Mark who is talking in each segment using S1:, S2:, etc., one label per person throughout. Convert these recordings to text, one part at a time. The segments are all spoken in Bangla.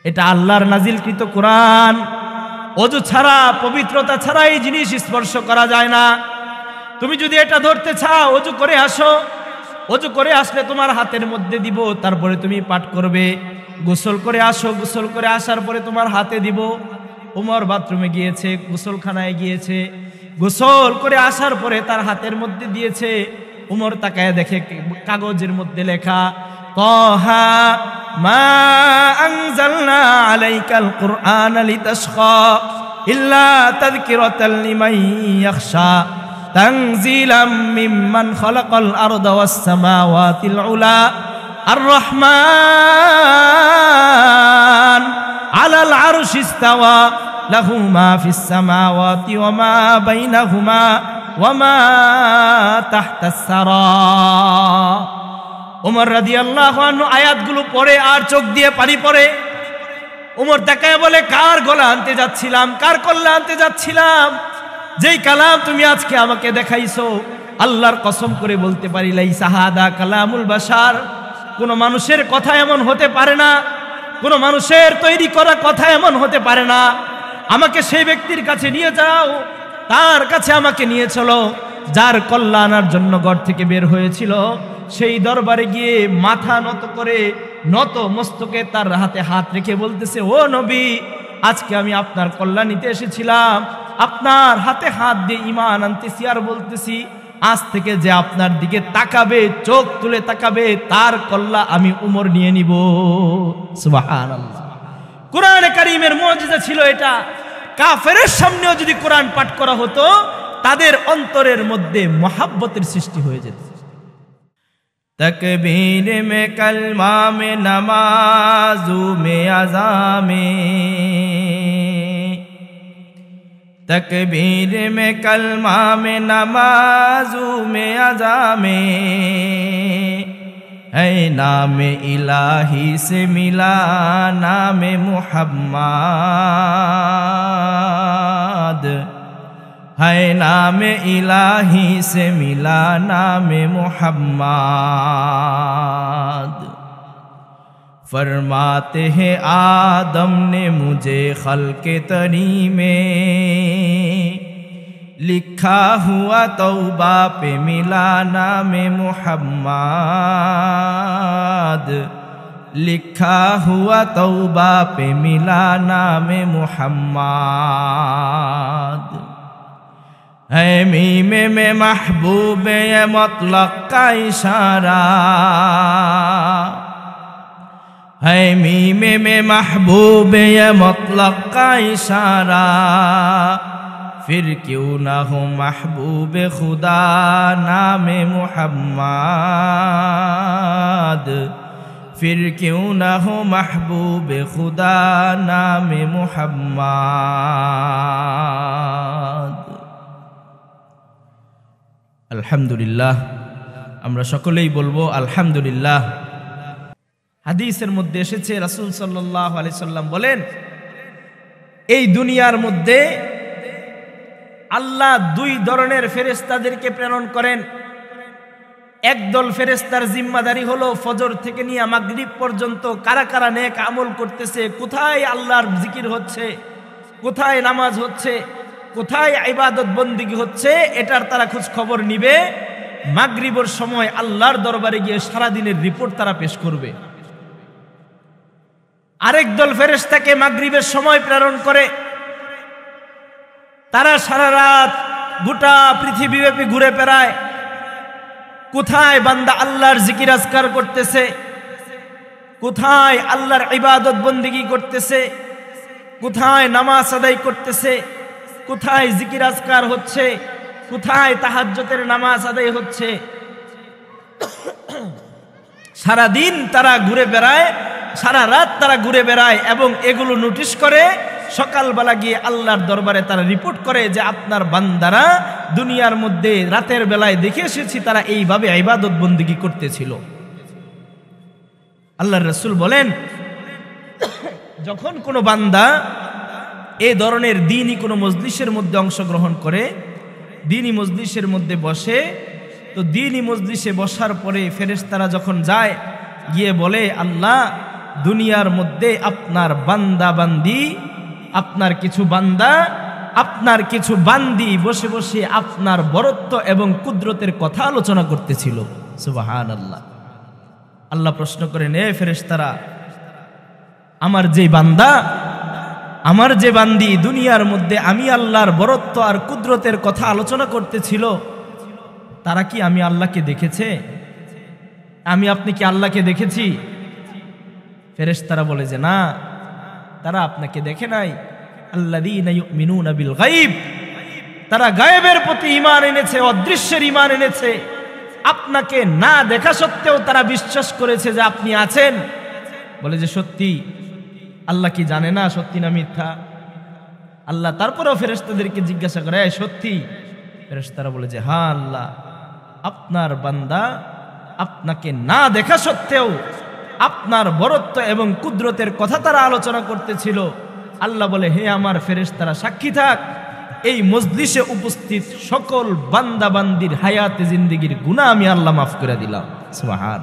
S1: এটা আল্লাহর নাজিলকৃত কোরআন। ওযু ছাড়া, পবিত্রতা ছাড়া এই জিনিস স্পর্শ করা যায় না। তুমি যদি এটা ধরতে চাও, ওযু করে আসো। ওযু করে আসলে তোমার হাতের মধ্যে দিব, তারপরে তুমি পাঠ করবে। গোসল করে আসো, গোসল করে আসার পরে তোমার হাতে দিব। ওমর বাথরুমে গিয়েছে, গোসলখানায় গিয়েছে, গোসল করে আসার পরে তার হাতের মধ্যে দিয়েছে। ওমর তাকায় দেখে কাগজের মধ্যে লেখা, তাহা মা আনজালনা আলাইকাল কুরআনা লিতাশকা ইল্লা তাযকিরাতাল লিমান ইয়াখশা তানজিলাম মিম্মান খালাকাল আরদা ওয়াস সামাওয়াতিল উলা আর রহমান আলাল আরশি ইস্তাওয়া লাহু মা ফিস সামাওয়াতি ওয়া মা বাইনাহুমা ওয়া মা তাহতাস সারা। ওমর রাদিয়াল্লাহু আনহু আয়াতগুলো পড়ে আর চোখ দিয়ে পানি পড়ে। ওমর তাকায় বলে, কার গলা আনতে যাচ্ছিলাম, কার কল্লা আনতে যাচ্ছিলাম? যেই কালাম তুমি আজকে আমাকে দেখাইছো, আল্লাহর কসম করে বলতে পারি, লাইসা হাদা কালামুল বাশার, কোন মানুষের কথা এমন হতে পারে না, কোন মানুষের তৈরি করা কথা এমন হতে পারে না। আমাকে সেই ব্যক্তির কাছে নিয়ে যাও, তার কাছে আমাকে নিয়ে চলো যার কল্লা আনার জন্য ঘর থেকে বের হয়েছিল। সেই দরবারে গিয়ে মাথা নত করে, নত মস্তকে তার হাতে হাত রেখে বলতেছে, ও নবী, আজকে আমি আপনার কল্লা নিতে এসেছিলাম, আপনার হাতে হাত দিয়ে ঈমান আনতেছি আর বলতেছি, আজ থেকে যে আপনার দিকে তাকাবে, চোখ তুলে তাকাবে, তার কল্লা আমি উমর নিয়ে নিব। সুবহানাল্লাহ। কোরআনে কারীমের মুজিজা ছিল এটা। কাফেরের সামনেও যদি কোরআন পাঠ করা হতো, তাদের অন্তরের মধ্যে মহাব্বতের সৃষ্টি হয়ে যেত। तकबीर में कलमा में नमाजू में अज़ा में, तकबीर में कलमा में नमाजू में अज़ा में, है नाम इलाही से मिला नाम मुहम्मद, है नाम इलाही से मिला नाम मुहम्मद। फरमाते हैं आदम ने मुझे खल्क़े तरी में, लिखा हुआ तौबा पे मिला नाम मुहम्मद, लिखा हुआ तौबा पे मिला नाम मुहम्मद। है मीम में महबूब ये मुतलक का इशारा, है मीम में महबूब ये मुतलक का इशारा, फिर क्यों ना हो महबूब खुदा नाम मुहम्मद, फिर क्यों ना हो महबूब खुदा नाम मुहम्मद। আলহামদুলিল্লাহ। আমরা সকলেই বলবো আলহামদুলিল্লাহ। হাদিসের মধ্যে এসেছে, রাসূল সাল্লাল্লাহু আলাইহি সাল্লাম বলেন, এই দুনিয়ার মধ্যে আল্লাহ দুই ধরনের ফেরেশতাদেরকে প্রেরণ করেন। একদল ফেরেশতার জিম্মাদারি হলো ফজর থেকে নিয়ে মাগরিব পর্যন্ত কারা কারা নেক আমল করতেছে, কোথায় আল্লাহর জিকির হচ্ছে, কোথায় নামাজ হচ্ছে, কোথায় ইবাদত বন্দেগী হচ্ছে, এটার তারা খোঁজ খবর নিবে। মাগরিবের সময় আল্লাহর দরবারে গিয়ে সারা দিনের রিপোর্ট তারা পেশ করবে। আরেক দল ফেরেশতাকে মাগরিবের সময় প্রেরণ করে, তারা সারা রাত গোটা পৃথিবীব্যাপী ঘুরে বেড়ায়, কোথায় বান্দা আল্লাহর জিকির আজকার করতেছে, কোথায় আল্লাহর ইবাদত বন্দেগী করতেছে, কোথায় নামাজ আদায় করতেছে, কোথায় জিকির আজকার হচ্ছে, কোথায় তাহাজ্জুদের নামাজ আদায় হচ্ছে। সারা দিন তারা ঘুরে বেড়ায়, সারা রাত তারা ঘুরে বেড়ায় এবং এগুলো নোটিশ করে। সকালবেলা গিয়ে আল্লাহর দরবারে তারা রিপোর্ট করে যে আপনার বান্দারা দুনিয়ার মধ্যে রাতের বেলায় দেখে এসেছি তারা এইভাবে ইবাদত বন্দেগী করতেছিল। আল্লাহর রাসূল বলেন, যখন কোনো বান্দা এই ধরনের দ্বীনি কোনো মজলিসের মধ্যে অংশগ্রহণ করে, দ্বীনি মজলিসের মধ্যে বসে, তো দ্বীনি মজলিসে বসার পরে ফেরেশতারা যখন যায়, গিয়ে বলে, আল্লাহ দুনিয়ার মধ্যে আপনার বান্দা বান্দি, আপনার কিছু বান্দা, আপনার কিছু বান্দি বসে বসে আপনার বরত্ব এবং কুদরতের কথা আলোচনা করতেছিল। সুবহানাল্লাহ। আল্লাহ প্রশ্ন করেন, এ ফেরেশতারা, আমার যে বান্দা, আমার যে বান্দি দুনিয়ার মধ্যে আমি আল্লাহর বরত্ব আর কুদরতের কথা আলোচনা করতেছিল, তারা কি আমি আল্লাহকে দেখেছে? আমি আপনি কি আল্লাহকে দেখেছি? ফেরেশতারা বলে যে না, তারা আপনাকে দেখে নাই। আল্লাযীনা ইউমিনুনা বিল গায়ব, তারা গায়েবের প্রতি ঈমান এনেছে, অদৃশ্যের ঈমান এনেছে। আপনাকে না দেখা সত্ত্বেও তারা বিশ্বাস করেছে যে আপনি আছেন। বলে যে সত্যি। আল্লাহ কি জানে না সত্যি না মিথ্যা? আল্লাহ তারপরেও ফেরেশতাদেরকে জিজ্ঞাসা করে, সত্যি? ফেরেশতারা বলে যে হ্যাঁ আল্লাহ, আপনার বান্দা আপনাকে না দেখা সত্ত্বেও আপনার বরত্ব এবং কুদরতের কথা তারা আলোচনা করতেছিল। আল্লাহ বলে, হে আমার ফেরেশতারা, সাক্ষী থাক, এই মজলিসে উপস্থিত সকল বান্দা বান্দির হায়াতে জিন্দেগির গুনাহ আমি আল্লাহ মাফ করে দিলাম। সুবহান।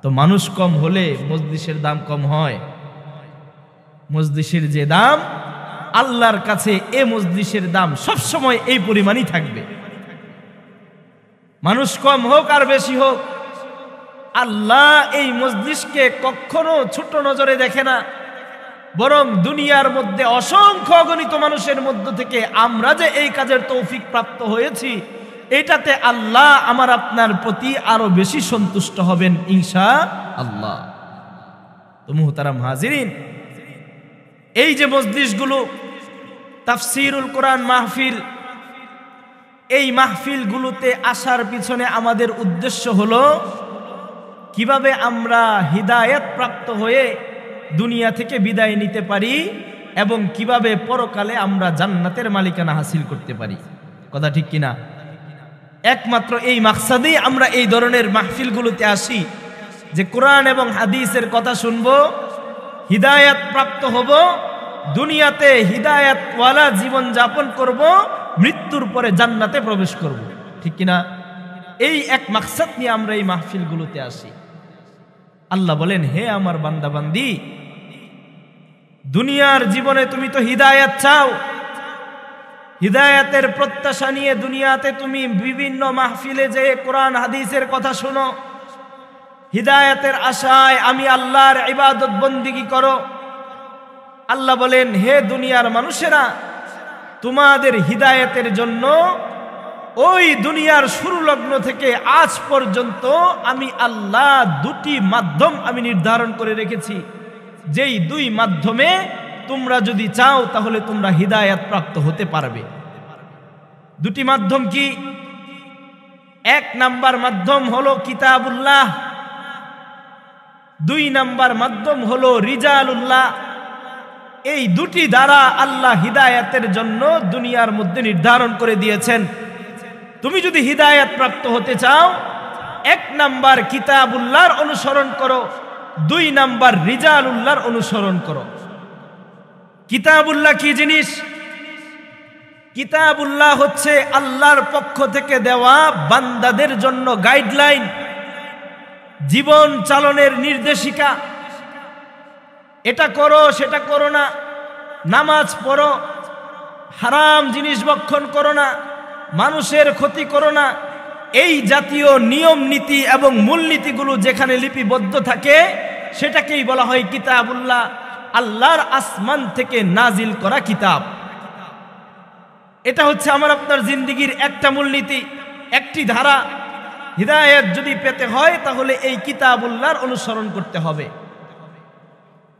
S1: তো মানুষ কম হলে মজলিসের দাম কম হয়? মজলিসের যে দাম, আল্লাহর কাছে এ মজলিসের দাম সবসময় এই পরিমাণই থাকবে। মানুষ কম হোক আর বেশি হোক, আল্লাহ এই মজলিসকে কখনো ছোট নজরে দেখে না। বরং দুনিয়ার মধ্যে অসংখ্য অগণিত মানুষের মধ্য থেকে আমরা যে এই কাজের তৌফিক প্রাপ্ত হয়েছি, এটাতে আল্লাহ আমার আপনার প্রতি আরো বেশি সন্তুষ্ট হবেন ইনশাআল্লাহ। তো মুহতারাম হাজিরিন, এই যে মজলিসগুলো, তাফসীরুল কোরআন মাহফিল, এই মাহফিলগুলোতে আসার পিছনে আমাদের উদ্দেশ্য হলো কিভাবে আমরা হিদায়াত প্রাপ্ত হয়ে দুনিয়া থেকে বিদায় নিতে পারি এবং কিভাবে পরকালে আমরা জান্নাতের মালিকানা হাসিল করতে পারি। কথা ঠিক কিনা? একমাত্র এই মাকসাদেই আমরা এই ধরনের মাহফিলগুলোতে আসি, যে কোরআন এবং হাদিসের কথা শুনবো, হিদায়াত প্রাপ্ত হব, দুনিয়াতে হিদায়াতওয়ালা জীবন যাপন করব, মৃত্যুর পরে জান্নাতে প্রবেশ করব। ঠিক কিনা? এই এক মাকসাদ নিয়ে আমরা এই মাহফিলগুলোতে আসি। আল্লাহ বলেন, হে আমার বান্দা বান্দি, দুনিয়ার জীবনে তুমি তো হিদায়াত চাও, হিদায়াতের প্রত্যাশা নিয়ে দুনিয়াতে তুমি বিভিন্ন মাহফিলে যে কোরআন হাদিসের কথা শোনো, হিদায়াতের আশায় আমি আল্লাহর ইবাদত বন্দেগী করো। আল্লাহ বলেন, হে দুনিয়ার মানুষেরা, তোমাদের হিদায়াতের জন্য ওই দুনিয়ার শুরু লগ্ন থেকে আজ পর্যন্ত আমি আল্লাহ দুটি মাধ্যম আমি নির্ধারণ করে রেখেছি, যেই দুই মাধ্যমে তোমরা যদি চাও তাহলে তোমরা হিদায়াত প্রাপ্ত হতে পারবে। দুটি মাধ্যম কি? এক নাম্বার মাধ্যম হলো কিতাবুল্লাহ, দুই নাম্বার মাধ্যম হলো রিজালুল্লাহ। এই দুটি দ্বারা আল্লাহ হিদায়াতের জন্য দুনিয়ার মধ্যে নির্ধারণ করে দিয়েছেন। তুমি যদি হিদায়াত প্রাপ্ত হতে চাও, এক নাম্বার কিতাবুল্লাহর অনুসরণ করো, দুই নাম্বার রিজালুল্লাহর অনুসরণ করো। কিতাবুল্লাহ কি জিনিস? কিতাবুল্লাহ হচ্ছে আল্লাহর পক্ষ থেকে দেওয়া বান্দাদের জন্য গাইডলাইন, জীবন চালনের নির্দেশিকা। এটা করো, সেটা করো না, নামাজ পড়ো, হারাম জিনিস ভক্ষণ করো না, মানুষের ক্ষতি করো না। এই জাতীয় নিয়ম নীতি এবং মূলনীতিগুলো যেখানে লিপিবদ্ধ থাকে সেটাকেই বলা হয় কিতাবুল্লাহ, আল্লাহর আসমান থেকে নাজিল করা কিতাব। এটা হচ্ছে আমার আপনার জিন্দেগির একটা মূলনীতি, একটি ধারা। হিদায়াত যদি পেতে হয় তাহলে এই কিতাবুল্লাহর অনুসরণ করতে হবে।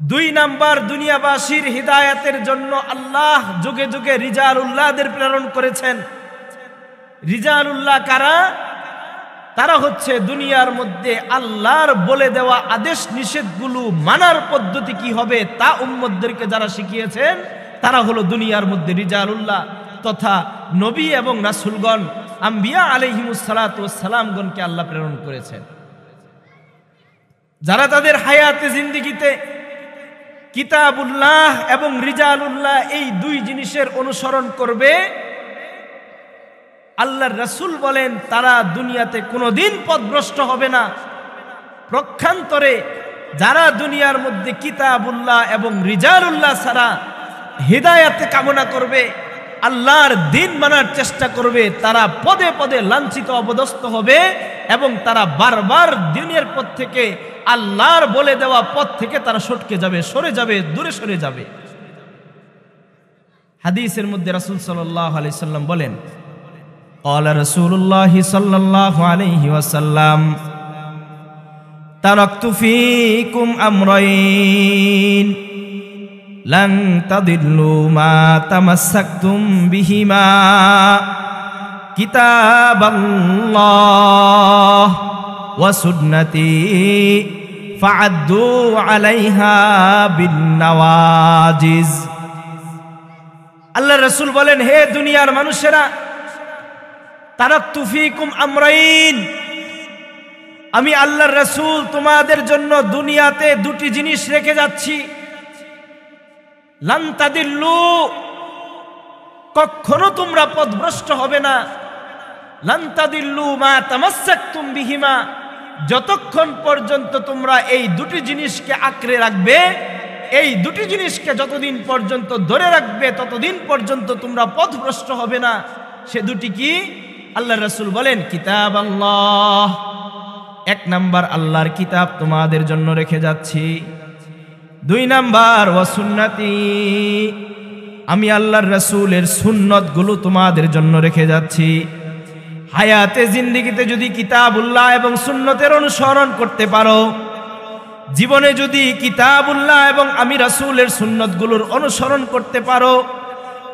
S1: দুই নাম্বার, দুনিয়াবাসীর হিদায়াতের জন্য আল্লাহ যুগে যুগে রিজালুল্লাহদের প্রেরণ করেছেন। রিজালুল্লাহ কারা? তারা হচ্ছে দুনিয়ার মধ্যে আল্লাহর বলে দেওয়া আদেশ নিষেধগুলো মানার পদ্ধতি কি হবে তা উম্মতদেরকে যারা শিখিয়েছেন, তারা হলো দুনিয়ার মধ্যে রিজালুল্লাহ তথা নবী এবং রাসূলগণ, আম্বিয়া আলাইহিমুস সালাতু ওয়াস সালামগণকে আল্লাহ প্রেরণ করেছেন, যারা তাদের হায়াতে জিন্দেগিতে কিতাবুল্লাহ এবং রিজালুল্লাহ এই দুই জিনিসের অনুসরণ করবে। আল্লাহর রাসূল বলেন, তারা দুনিয়াতে কোনোদিন পথভ্রষ্ট হবে না, পক্ষান্তরে যারা দুনিয়ার মধ্যে কিতাবুল্লাহ এবং রিজালুল্লাহ ছাড়া হিদায়াত কামনা করবে, আল্লাহর দ্বীন মানার চেষ্টা করবে, তারা পদে পদে লাঞ্ছিত অপদস্থ হবে এবং তারা বারবার দ্বীনের পথ থেকে, আল্লাহর বলে দেওয়া পথ থেকে তারা সটকে যাবে, সরে যাবে, দূরে সরে যাবে। হাদিসের মধ্যে রাসূল সাল্লাল্লাহু আলাইহি সাল্লাম বলেন, ক্বালা রাসূলুল্লাহ সাল্লাল্লাহু আলাইহি ওয়াসাল্লাম, তারাকতু ফীকুম আমরাইন লান তাদিল্লু মা তামাসসাকতুম বিহিমা কিতাবাল্লাহ ওয়া সুন্নতি ফাআদ্দু আলাইহা বিন্নাওয়াজিজ। আল্লাহর রাসূল বলেন, হে দুনিয়ার মানুষেরা, তারাকতু ফীকুম আমরাইন, আমি আল্লাহর রাসূল তোমাদের জন্য দুনিয়াতে দুটি জিনিস রেখে যাচ্ছি। লান তাদিল্লু, কখনো তোমরা পথভ্রষ্ট হবে না। লান তাদিল্লু মা তামাসসাকতুম বিহিমা, যতক্ষণ পর্যন্ত তোমরা এই দুটি জিনিসকে আঁকড়ে রাখবে, এই দুটি জিনিসকে যতদিন পর্যন্ত ধরে রাখবে ততদিন পর্যন্ত তোমরা পথভ্রষ্ট হবে না। সে দুটি কি? আল্লাহর রাসূল বলেন, কিতাব আল্লাহ, এক নাম্বার আল্লাহর কিতাব তোমাদের জন্য রেখে যাচ্ছি। দুই নাম্বার ওয়া সুন্নতি, আমি আল্লাহর রাসূলের সুন্নতগুলো তোমাদের জন্য রেখে যাচ্ছি। হায়াতে জিন্দেগিতে যদি কিতাবুল্লাহ এবং সুন্নতের অনুসরণ করতে পারো, জীবনে যদি কিতাবুল্লাহ এবং আমি রাসূলের সুন্নতগুলোর অনুসরণ করতে পারো,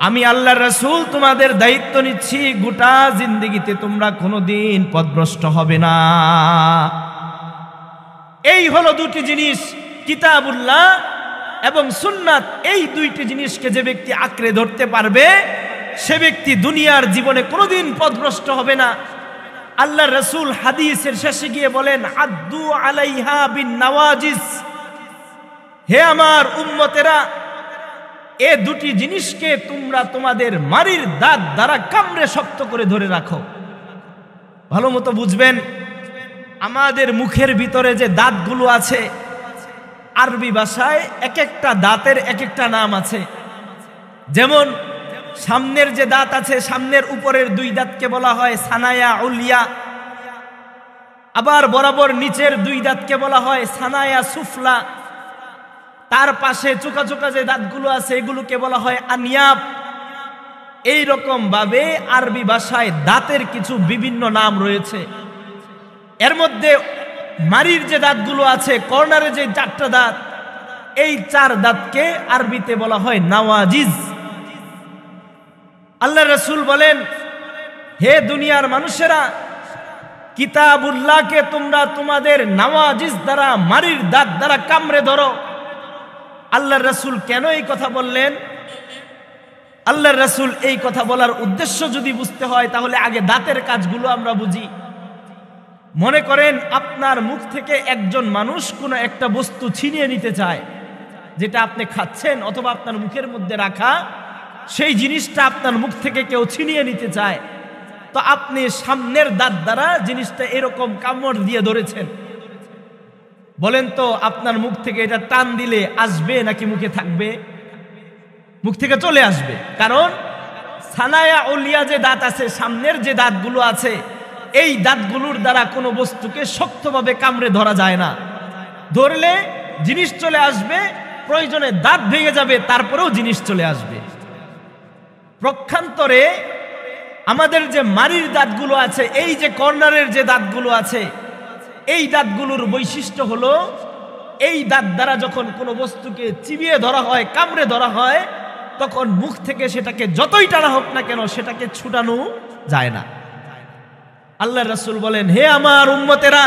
S1: আমি আল্লাহর রাসূল তোমাদের দায়িত্ব নিচ্ছি, গোটা জিন্দেগিতে তোমরা কোনোদিন পথভ্রষ্ট হবে না। এই হলো দুটি জিনিস, কিতাবুল্লাহ এবং সুন্নাত। এই দুইটি জিনিসকে যে ব্যক্তি আঁকড়ে ধরতে পারবে, সে ব্যক্তি দুনিয়ার জীবনে কোনোদিন পথভ্রষ্ট হবে না। আল্লাহর রাসূল হাদিসের শেষে গিয়ে বলেন, আদ্দু আলাইহা বিন্নাওয়াজিজ, হে আমার উম্মতেরা, এ দুটি জিনিসকে তোমরা তোমাদের মারির দাঁত দ্বারা কামড়ে শক্ত করে ধরে রাখো। ভালো মতো বুঝবেন, আমাদের মুখের ভিতরে যে দাঁতগুলো আছে, আরবি ভাষায় এক একটা দাঁতের এক একটা নাম আছে। যেমন সামনের যে দাঁত আছে, সামনের উপরের দুই দাঁতকে বলা হয় সানায়া উলিয়া, আবার বরাবর নিচের দুই দাঁতকে বলা হয় সানায়া সুফলা, তার পাশে চোকা চোকা যে দাঁতগুলো আছে এগুলোকে বলা হয় আনিয়াব। এই রকম ভাবে আরবি ভাষায় দাঁতের কিছু বিভিন্ন নাম রয়েছে। এর মধ্যে মারির যে দাঁতগুলো আছে, কর্নারে যে চারটা দাঁত, এই চার দাঁতকে আরবিতে বলা হয় নাওয়াজিজ। আল্লাহর রাসূল বলেন, হে দুনিয়ার মানুষেরা, কিতাবুল্লাহকে তোমরা তোমাদের নাওয়াজিজ দ্বারা, মারির দাঁত দ্বারা কামড়ে ধরো। আল্লাহর রাসূল কেন এই কথা বললেন? আল্লাহর রাসূল এই কথা বলার উদ্দেশ্য যদি বুঝতে হয়, তাহলে আগে দাঁতের কাজগুলো আমরা বুঝি। মনে করেন আপনার মুখ থেকে একজন মানুষ কোনো একটা বস্তু ছিনিয়ে নিতে চায়, যেটা আপনি খাচ্ছেন অথবা আপনার মুখের মধ্যে রাখা, সেই জিনিসটা আপনার মুখ থেকে কেউ ছিনিয়ে নিতে চায়, তো আপনি সামনের দাঁত দ্বারা জিনিসটা এরকম কামড় দিয়ে ধরেছেন। বলেন তো, আপনার মুখ থেকে এটা টান দিলে আসবে নাকি মুখে থাকবে? মুখ থেকে চলে আসবে। কারণ সানায়া উলিয়া যে দাঁত আছে, সামনের যে দাঁতগুলো আছে, এই দাঁতগুলোর দ্বারা কোনো বস্তুকে শক্তভাবে কামড়ে ধরা যায় না। ধরলে জিনিস চলে আসবে, প্রয়োজনে দাঁত ভেঙে যাবে, তারপরেও জিনিস চলে আসবে। পক্ষান্তরে আমাদের যে মারির দাঁতগুলো আছে, এই যে কর্নারের যে দাঁতগুলো আছে, এই দাঁতগুলোর বৈশিষ্ট্য হলো, এই দাঁত দ্বারা যখন কোনো বস্তুকে চিবিয়ে ধরা হয়, কামড়ে ধরা হয়, তখন মুখ থেকে সেটাকে যতই টানা হোক না কেন, সেটাকে ছুটানো যায় না। আল্লাহর রাসূল বলেন, হে আমার উম্মতেরা,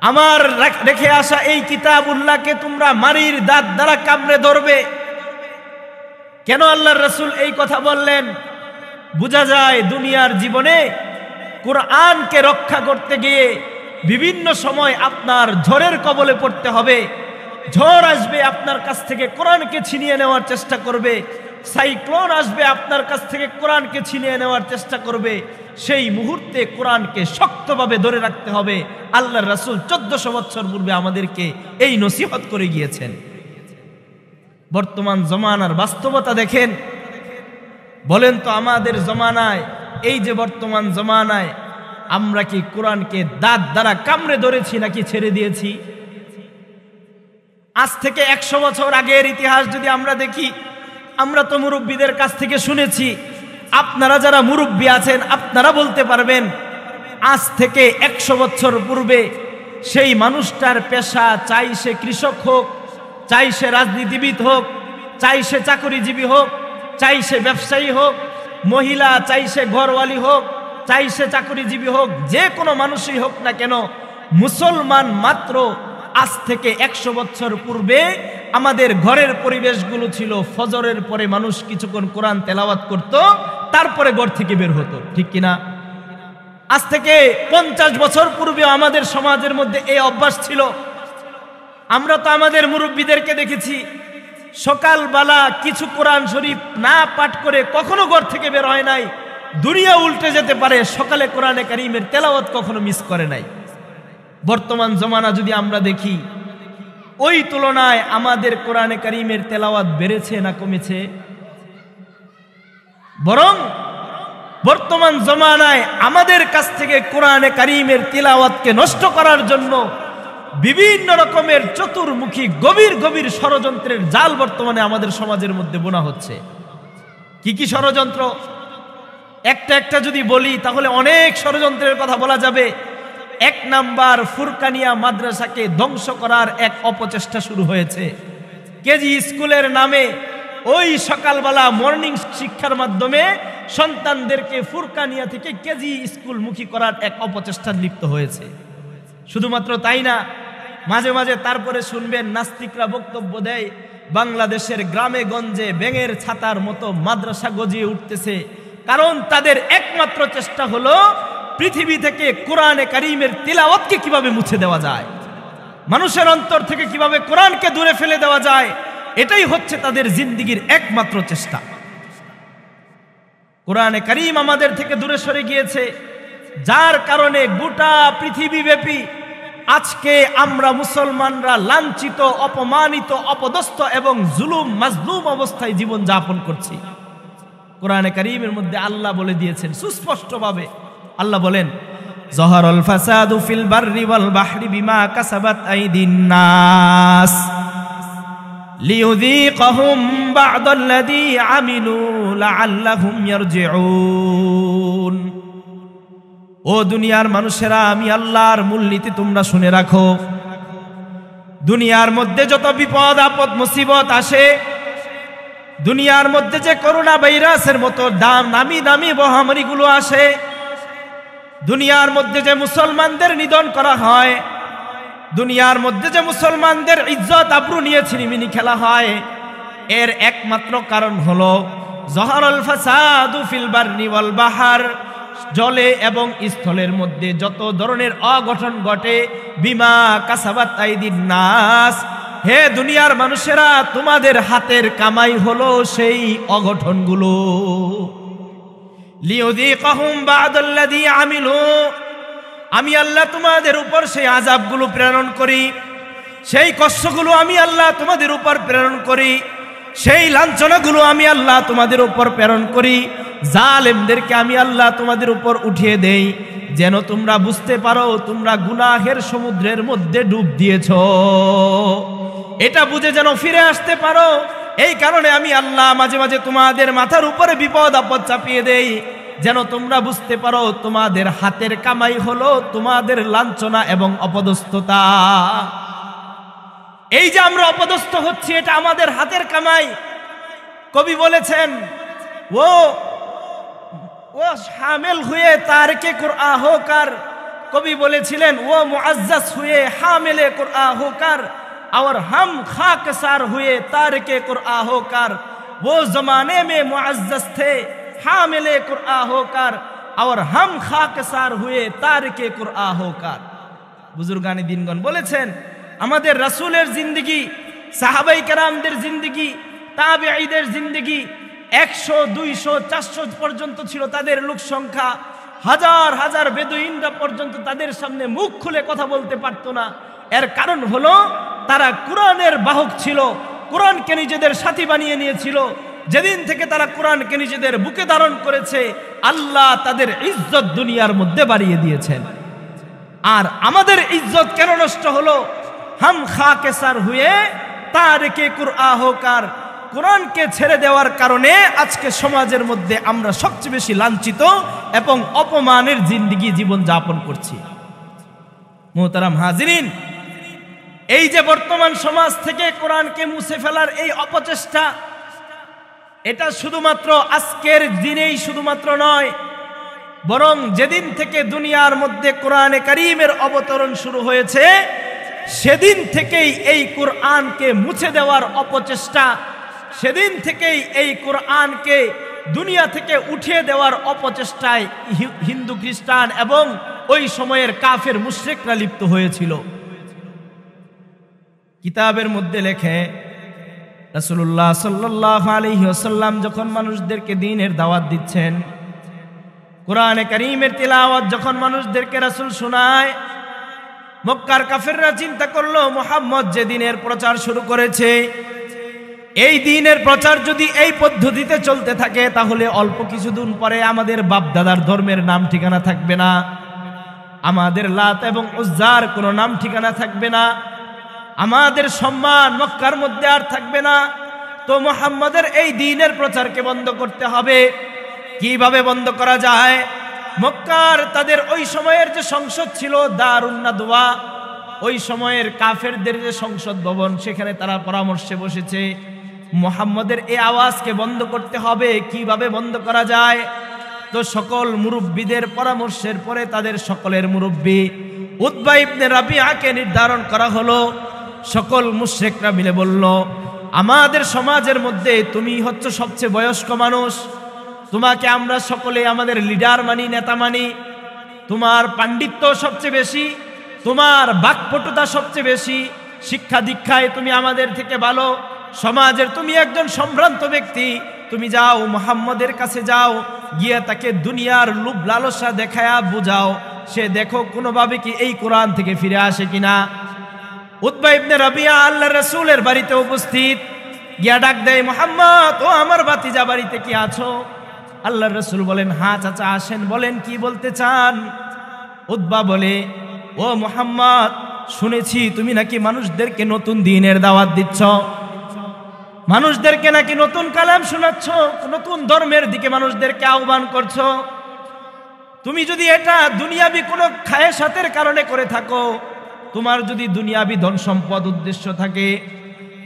S1: আমার রেখে আসা এই কিতাবুল্লাহকে তোমরা মারির দাঁত দ্বারা কামড়ে ধরবে। কেন আল্লাহর রাসূল এই কথা বললেন? বোঝা যায় দুনিয়ার জীবনে কোরআনকে রক্ষা করতে গিয়ে বিভিন্ন সময় আপনার ঝড়ের কবলে পড়তে হবে। ঝড় আসবে, আপনার কাছ থেকে কোরআনকে ছিনিয়ে নেওয়ার চেষ্টা করবে। সাইক্লোন আসবে, আপনার কাছ থেকে কোরআনকে ছিনিয়ে নেওয়ার চেষ্টা করবে, সেই মুহূর্তে কোরআনকে শক্তভাবে ধরে রাখতে হবে। আল্লাহর রাসূল 1400 বছর পূর্বে আমাদেরকে এই নসিহত করে গিয়েছেন। বর্তমান জমানার বাস্তবতা দেখেন, বলেন তো আমাদের জমানায়, এই যে বর্তমান জমানায়, আমরা কি কোরআনকে দাঁত দ্বারা কামড়ে ধরেছি নাকি ছেড়ে দিয়েছি? আজ থেকে 100 বছর আগের ইতিহাস যদি আমরা দেখি, আমরা তো মুরব্বীদের কাছ থেকে শুনেছি, আপনারা যারা মুরব্বী আছেন আপনারা বলতে পারবেন, আজ থেকে 100 বছর পূর্বে সেই মানুষটার পেশা, চাই সে কৃষক হোক, চাই সে রাজনীতিবিদ হোক, চাই সে চাকরিজীবী হোক, চাই সে ব্যবসায়ী হোক, মহিলা চাই সে ঘরওয়ালি হোক, চাই সে চাকরিজীবী হোক, যে কোনো মানুষই হোক না কেন, মুসলমান মাত্র আজ থেকে 100 বছর পূর্বে আমাদের ঘরের পরিবেশগুলো ছিল, ফজরের পরে মানুষ কিছুক্ষণ কোরআন তেলাওয়াত করত, তারপরে ঘর থেকে বের হতো, ঠিক কিনা? আজ থেকে 50 বছর পূর্বে আমাদের সমাজের মধ্যে এই অভ্যাস ছিল। আমরা তো আমাদের মুরব্বীদেরকে দেখেছি, সকালবেলা কিছু কোরআন শরীফ না পাঠ করে কখনো ঘর থেকে বের হয় নাই। দুনিয়া উল্টে যেতে পারে, সকালে কোরআনে কারীমের তেলাওয়াত কখনো মিস করে নাই। বর্তমান জমানা যদি আমরা দেখি, ওই তুলনায় আমাদের কোরআনে কারীমের তেলাওয়াত বেড়েছে না কমেছে? বরং বর্তমান জমানায় আমাদের কাছ থেকে কোরআনে কারীমের তিলাওয়াতকে নষ্ট করার জন্য বিভিন্ন রকমের চতুর্মুখী গভীর গভীর ষড়যন্ত্রের জাল বর্তমানে আমাদের সমাজের মধ্যে বোনা হচ্ছে। কি কি ষড়যন্ত্র? একটা একটা যদি বলি তাহলে অনেক ষড়যন্ত্রের কথা বলা যাবে। 1 নাম্বার, ফুরকানিয়া মাদ্রাসাকে ধ্বংস করার এক অপচেষ্টা শুরু হয়েছে। কেজি স্কুলের নামে ওই সকালবেলা মর্নিং শিক্ষার মাধ্যমে সন্তানদেরকে ফুরকানিয়া থেকে কেজি স্কুলমুখী করার এক অপচেষ্টা লিপ্ত হয়েছে। শুধুমাত্র তাই না, মাঝে মাঝে তারপরে শুনবেন নাস্তিকরা বক্তব্য দেয়, বাংলাদেশের গ্রামে গঞ্জে ব্যাঙের ছাতার মতো মাদ্রাসা গজিয়ে উঠতেছে, কারণ তাদের একমাত্র চেষ্টা হলো পৃথিবী থেকে কোরআনে কারীমের তিলাওয়াতকে কিভাবে মুছে দেওয়া যায়, মানুষের অন্তর থেকে কিভাবে কোরআনকে দূরে ফেলে দেওয়া যায়, এটাই হচ্ছে তাদের জিন্দেগির একমাত্র চেষ্টা। কোরআনে কারীম আমাদের থেকে দূরে সরে গিয়েছে, যার কারণে গোটা পৃথিবীব্যাপী আজকে আমরা মুসলমানরা লাঞ্ছিত, অপমানিত, অপদস্থ এবং জুলুম মাজলুম অবস্থায় জীবন যাপন করছি। কোরআনে কারীমের মধ্যে আল্লাহ বলে দিয়েছেন সুস্পষ্টভাবে, আল্লাহ বলেন, যহারাল ফাসাদু ফিল বাররি ওয়াল বাহরি বিমা কাসাবাত আইদিন নাস লিয়ুযীকাহুম বা'দাল্লাযী আমিলু লাআল্লাহুম ইয়ারজিউন। ও দুনিয়ার মানুষেরা, আমি আল্লাহর মূলনীতি তোমরা শুনে রাখো। দুনিয়ার মধ্যে যত বিপদ আপদ মুসিবত আসে, দুনিয়ার মধ্যে যে করোনা ভাইরাসের মতো নামি দামি মহামারীগুলো আসে, দুনিয়ার মধ্যে যে মুসলমানদের নিধন করা হয়, দুনিয়ার মধ্যে যে মুসলমানদের ইজ্জত আবরু নিয়ে ছিনিমিনি খেলা হয়, এর একমাত্র কারণ হলো যহারাল ফাসাদু ফিল বাররি ওয়াল বাহর, জলে এবং স্থলের মধ্যে যত ধরনের অঘটন ঘটে, বিমা কাসাবাত আইদিন নাস, হে দুনিয়ার মানুষেরা, তোমাদের হাতের কামাই হলো সেই অঘটনগুলো। লিয়ুযীকাহুম বা'দাল্লাযী আমিলু, আমি আল্লাহ তোমাদের উপর সেই আযাবগুলো প্রেরণ করি, সেই কষ্টগুলো আমি আল্লাহ তোমাদের উপর প্রেরণ করি, সেই লাঞ্ছনাগুলো আমি আল্লাহ তোমাদের উপর প্রেরণ করি, জালেমদেরকে আমি আল্লাহ তোমাদের উপর উঠিয়ে দেই, যেন তোমরা বুঝতে পারো তোমরা গুনাহের সমুদ্রের মধ্যে ডুব দিয়েছ। এটা বুঝে যেন ফিরে আসতে পারো, এই কারণে আমি আল্লাহ মাঝে মাঝে তোমাদের মাথার উপরে বিপদ আপদ চাপিয়ে দেই, যেন তোমরা বুঝতে পারো তোমাদের হাতের কামাই হলো তোমাদের লাঞ্ছনা এবং অপদস্থতা। এই যে আমরা অপদস্থ হচ্ছি, এটা আমাদের হাতের কামাই। কবি বলেছেন, ও শামিল হুয়ে তারকে কুরআন হোকার, কবি বলেছিলেন, ও মুআজ্জাজ হুয়ে হামিলে কুরআন হোকার, और हम खाकसार हुए तारिके कुरआन होकर, वो जमाने में मुअज्जज थे हामिले कुरआन होकर, और हम खाकसार हुए तारिके कुरआन होकर। बुजुर्गाने दिनगण বলেছেন, আমাদের রাসূলের জিন্দেগি, সাহাবায়ে কেরামদের জিন্দেগি, তাবেঈদের জিন্দেগি, 100, 200, 400 পর্যন্ত ছিল তাদের লোক সংখ্যা। হাজার হাজার বেদুইনরা পর্যন্ত তাদের সামনে মুখ খুলে কথা বলতে পারত না। এর কারণ হলো তারা কোরআনের বাহক ছিল, কোরআনকে নিজেদের সাথী বানিয়ে নিয়েছিল। যেদিন থেকে তারা কোরআনকে নিজেদের বুকে ধারণ করেছে, আল্লাহ তাদের ইজ্জত দুনিয়ার মধ্যে বাড়িয়ে দিয়েছেন। আর আমাদের ইজ্জত কেন নষ্ট হলো? হাম খাকেসার হুয়ে তারিকে কুরআন হোকার, কোরআনকে ছেড়ে দেওয়ার কারণে আজকে সমাজের মধ্যে আমরা সবচেয়ে বেশি লাঞ্ছিত এবং অপমানের জিন্দেগি জীবন যাপন করছি। মুহতারাম হাজিরিন, এই যে বর্তমান সমাজ থেকে কোরআনকে মুছে ফেলার এই অপচেষ্টা, এটা শুধুমাত্র আজকের দিনেই শুধুমাত্র নয়, বরং যেদিন থেকে দুনিয়ার মধ্যে কোরআনে কারীমের অবতরণ শুরু হয়েছে সেদিন থেকেই এই কোরআনকে মুছে দেওয়ার অপচেষ্টা, সেদিন থেকেই এই কোরআনকে দুনিয়া থেকে উঠিয়ে দেওয়ার অপচেষ্টায় হিন্দু, খ্রিস্টান এবং ওই সময়ের কাফের মুশরিকরা লিপ্ত হয়েছিল। কিতাবের মধ্যে লেখে রাসূলুল্লাহ সাল্লাল্লাহু আলাইহি ওয়াসাল্লাম যখন মানুষদেরকে দ্বীনের দাওয়াত দিচ্ছেন, কোরআনে কারীমের তিলাওয়াত যখন মানুষদেরকে রাসূল শোনায়, মক্কার কাফেররা চিন্তা করলো মুহাম্মদ যে দ্বীনের প্রচার শুরু করেছে, এই দ্বীনের প্রচার যদি এই পদ্ধতিতে চলতে থাকে তাহলে অল্প কিছুদিন পরে আমাদের বাপ দাদার ধর্মের নাম ঠিকানা থাকবে না, আমাদের লাত এবং উজ্জার কোনো নাম ঠিকানা থাকবে না, আমাদের সম্মান মক্কার মধ্যে আর থাকবে না। তো মুহাম্মদের এই দ্বীনের প্রচারকে বন্ধ করতে হবে। কিভাবে বন্ধ করা যায়? মক্কার তাদের ওই সময়ের যে সংসদ ছিল দারুন নাদওয়া, ওই সময়ের কাফেরদের যে সংসদ ভবন, সেখানে তারা পরামর্শে বসেছে মুহাম্মদের এই আওয়াজকে বন্ধ করতে হবে। কিভাবে বন্ধ করা যায়? তো সকল মুরব্বীদের পরামর্শের পরে তাদের সকলের মুরব্বী উতবা ইবনে রাবিআকে নির্ধারণ করা হলো। সকল মুশরিকরা মিলে বলল, আমাদের সমাজের মধ্যে তুমি হচ্ছ সবচেয়ে বয়স্ক মানুষ, তোমাকে আমরা সকলে আমাদের লিডার মানি, নেতা মানি, তোমার পাণ্ডিত্য সবচেয়ে বেশি, তোমার বাকপটুতা সবচেয়ে বেশি, শিক্ষা দীক্ষায় তুমি আমাদের থেকে ভালো, সমাজের তুমি একজন সম্ভ্রান্ত ব্যক্তি, তুমি যাও মুহাম্মদের কাছে যাও, গিয়ে তাকে দুনিয়ার লোভ লালসা দেখায়া বুঝাও, সে দেখো কোনোভাবে কি এই কোরআন থেকে ফিরে আসে কিনা। উতবা ইবনে রাবিআ আল্লাহর রাসূলের বাড়িতে উপস্থিত, গিয়া ডাক দেয়, মুহাম্মদ, ও আমার ভাতিজা, বাড়িতে কি আছো? আল্লাহর রাসূল বলেন, হ্যাঁ চাচা আসেন, বলেন কি বলতে চান? উতবা বলে, ও মুহাম্মদ, শুনেছি তুমি নাকি মানুষদেরকে নতুন দ্বীনের দাওয়াত দিচ্ছ, মানুষদেরকে নাকি নতুন কালাম শোনাচ্ছ, নতুন ধর্মের দিকে মানুষদেরকে আহ্বান করছো। তুমি যদি এটা দুনিয়াবি কোনো খায়েশাতের কারণে করে থাকো, তোমার যদি দুনিয়াবি ধন সম্পদ উদ্দেশ্য থাকে,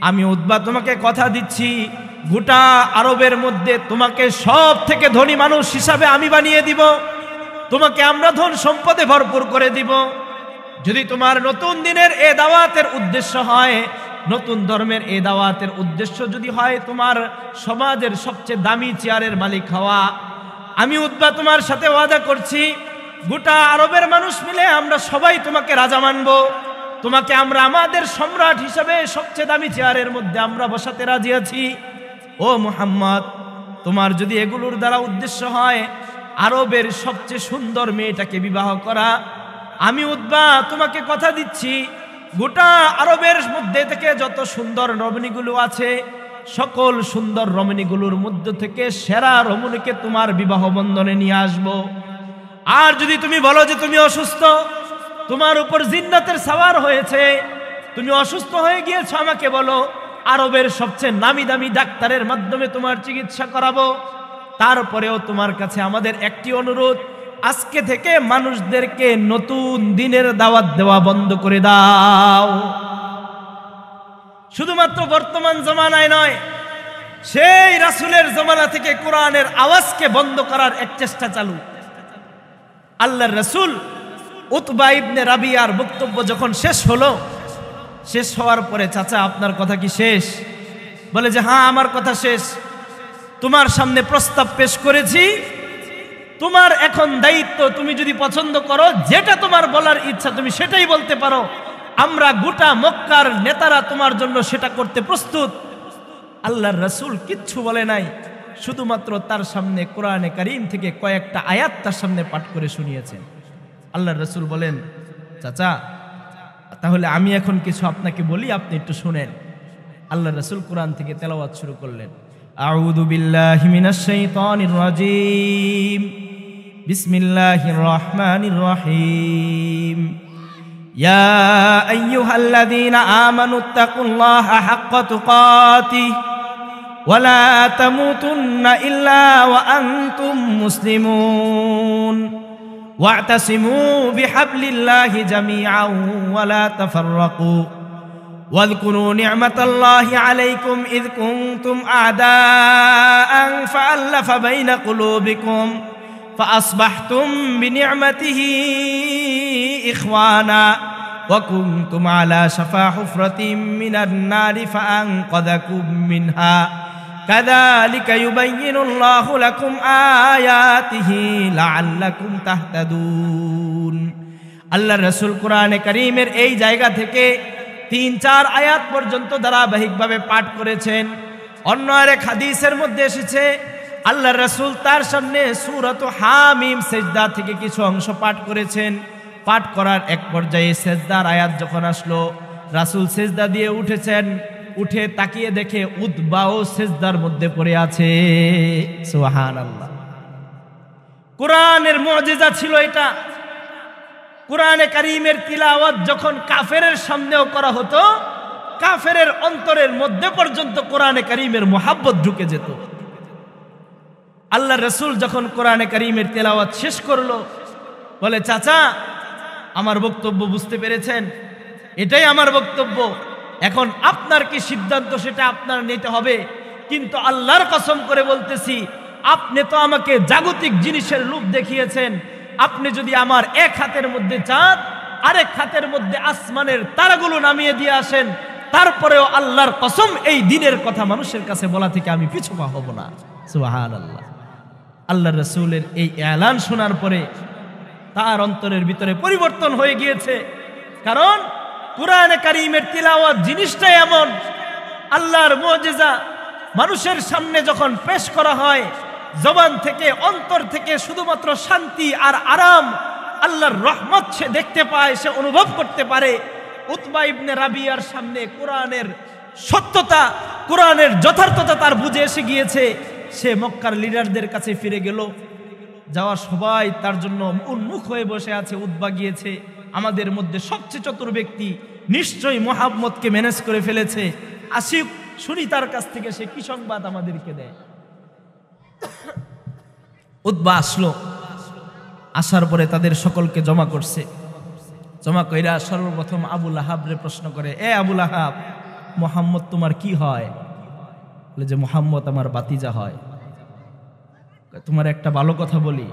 S1: আমি উতবা তোমাকে কথা দিচ্ছি, গোটা আরবের মধ্যে তোমাকে সব থেকে ধনী মানুষ হিসাবে আমি বানিয়ে দিব, তোমাকে আমরা ধন সম্পদে ভরপুর করে দিব। যদি তোমার নতুন দিনের এ দাওয়াতের উদ্দেশ্য হয়, নতুন ধর্মের এ দাওয়াতের উদ্দেশ্য যদি হয় তোমার সমাজের সবচেয়ে দামি চেয়ারের মালিক হওয়া, আমি উতবা তোমার সাথে ওয়াদা করছি, গোটা আরবের মানুষ মিলে আমরা সবাই তোমাকে রাজা মানব, তোমাকে আমরা আমাদের সম্রাট হিসেবে সবচেয়ে দামি চেয়ারের মধ্যে আমরা বসাতে রাজি আছি। ও মুহাম্মদ, তোমার যদি এগুলোর দ্বারা উদ্দেশ্য হয় আরবের সবচেয়ে সুন্দর মেয়েটাকে বিবাহ করা, আমি উতবা তোমাকে কথা দিচ্ছি, গোটা আরবের মধ্যে থেকে যত সুন্দর রমণীগুলো আছে, সকল সুন্দর রমণীগুলোর মধ্য থেকে সেরা রমণীকে তোমার বিবাহ বন্ধনে নিয়ে আসব। আর যদি তুমি বলো যে তুমি অসুস্থ, তোমার উপর জিন্নাতের সাওয়ার হয়েছে, তুমি অসুস্থ হয়ে গিয়েছো, আমাকে বলো, আরবের সবচেয়ে নামি দামি ডাক্তারের মাধ্যমে তোমার চিকিৎসা করাবো। তারপরেও তোমার কাছে আমাদের একটি অনুরোধ, আজকে থেকে মানুষদেরকে নতুন দিনের দাওয়াত দেওয়া বন্ধ করে দাও। শুধুমাত্র বর্তমান জমানায় নয়, সেই রাসূলের জমানা থেকে কোরআনের আওয়াজকে বন্ধ করার এক চেষ্টা চালু। আল্লাহর রাসূল উতবা ইবনে রাবিআর বক্তব্য যখন শেষ হলো, শেষ হওয়ার পরে, চাচা আপনার কথা কি শেষ? বলে যে হ্যাঁ আমার কথা শেষ, তোমার সামনে প্রস্তাব পেশ করেছি, তোমার এখন দায়িত্ব, তুমি যদি পছন্দ করো, যেটা তোমার বলার ইচ্ছা তুমি সেটাই বলতে পারো, আমরা গোটা মক্কার নেতারা তোমার জন্য সেটা করতে প্রস্তুত। আল্লাহর রাসূল কিচ্ছু বলে নাই, শুধুমাত্র তার সামনে কোরআনে কারীম থেকে কয়েকটা আয়াত তার সামনে পাঠ করে শুনিয়েছেন। আল্লাহর রাসূল বলেন, চাচা তাহলে আমি এখন কিছু আপনাকে বলি, আপনি একটু শুনেন। আল্লাহর রাসূল কোরআন থেকে তেলাওয়াত শুরু করলেন। আউযু বিল্লাহি মিনাশ শাইতানির রাজীম, বিসমিল্লাহির রহমানির রহিম। ইয়া আইয়ুহাল্লাযীনা আমানুত্তাকুল্লাহা হাক্কা তুকাতিহি ওয়া লা তামুতুন্না ইল্লা ওয়া আনতুম মুসলিমুন ওয়া'তাসিমু বিহাবলিল্লাহি জামিআন ওয়া লা তাফাররাকু واذكروا نعمة الله عليكم إذ كنتم أعداء فألف بين قلوبكم فأصبحتم بنعمته إخوانا وكنتم على شفا حفرة من النار فأنقذكم منها كذلك يبين الله لكم آياته لعلكم تهتدون। আল্লাহর রাসূল কোরআনে কারীমের এই জায়গা থেকে ৩-৪ আয়াত পর্যন্ত ধারাবাহিকভাবে পাঠ করেছেন। অন্য আরেক হাদিসের মধ্যে এসেছে আল্লাহর রাসূল তার সামনে সূরাত হামিম সিজদা থেকে কিছু অংশ পাঠ করেছেন। পাঠ করার এক পর্যায়ে সিজদার আয়াত যখন আসলো, রাসূল সিজদা দিয়ে উঠেছেন, উঠে তাকিয়ে দেখে উতবাও সিজদার মধ্যে পড়ে আছে। সুবহানাল্লাহ। কোরআনের মুজিজা ছিল এটা। কোরআনে কারীমের তিলাওয়াত যখন কাফেরের সামনেও করা হতো, কাফেরের অন্তরের মধ্যে পর্যন্ত কোরআনে কারীমের মুহাব্বত ঢুকে যেত। আল্লাহর রাসূল যখন কোরআনে কারীমের তিলাওয়াত শেষ করলো, বলে, চাচা আমার বক্তব্য বুঝতে পেরেছেন? এটাই আমার বক্তব্য। এখন আপনার কি সিদ্ধান্ত সেটা আপনার নিতে হবে, কিন্তু আল্লাহর কসম করে বলতেছি, আপনি তো আমাকে জাগতিক জিনিসের লোভ দেখিয়েছেন। আপনি যদি আমার এক হাতের মধ্যে চাঁদ, আরেক হাতের মধ্যে আসমানের তারাগুলো নামিয়ে দিয়ে আসেন, তারপরেও আল্লাহর কসম এই দিনের কথা মানুষের কাছে বলা থেকে আমি পিছু পা হব না। সুবহানাল্লাহ। আল্লাহর রাসূলের এই এলান শোনার পরে তার অন্তরের ভিতরে পরিবর্তন হয়ে গিয়েছে। কারণ কোরআনে কারীমের তিলাওয়াত জিনিসটাই এমন, আল্লাহর মুজিজা মানুষের সামনে যখন পেশ করা হয়, জবান থেকে অন্তর থেকে শুধুমাত্র শান্তি আর আরাম, আল্লাহর রহমত সে দেখতে পায়, সে অনুভব করতে পারে। উতবা ইবনে রাবিয়ার সামনে কোরআনের সত্যতা, কোরআনের যথার্থতা তার বুঝে এসে গিয়েছে। সে মক্কার লিডারদের কাছে ফিরে গেল, যাওয়া সবাই তার জন্য উন্মুখ হয়ে বসে আছে। উতবা গিয়েছে, আমাদের মধ্যে সবচেয়ে চতুর ব্যক্তি, নিশ্চয়ই মুহাম্মদকে ম্যানেজ করে ফেলেছে, আসি শুনি তার কাছ থেকে সে কি সংবাদ আমাদেরকে দেয়। উতবা আসলো, আসার পরে তাদের সকলকে জমা করছে। জমা কইরা সর্বপ্রথম আবু লাহাবরে প্রশ্ন করে, এ আবু লাহাব, মুহাম্মদ তোমার কি হয়? বলে যে মুহাম্মদ আমার ভাতিজা হয়। তোমার একটা ভালো কথা বলি,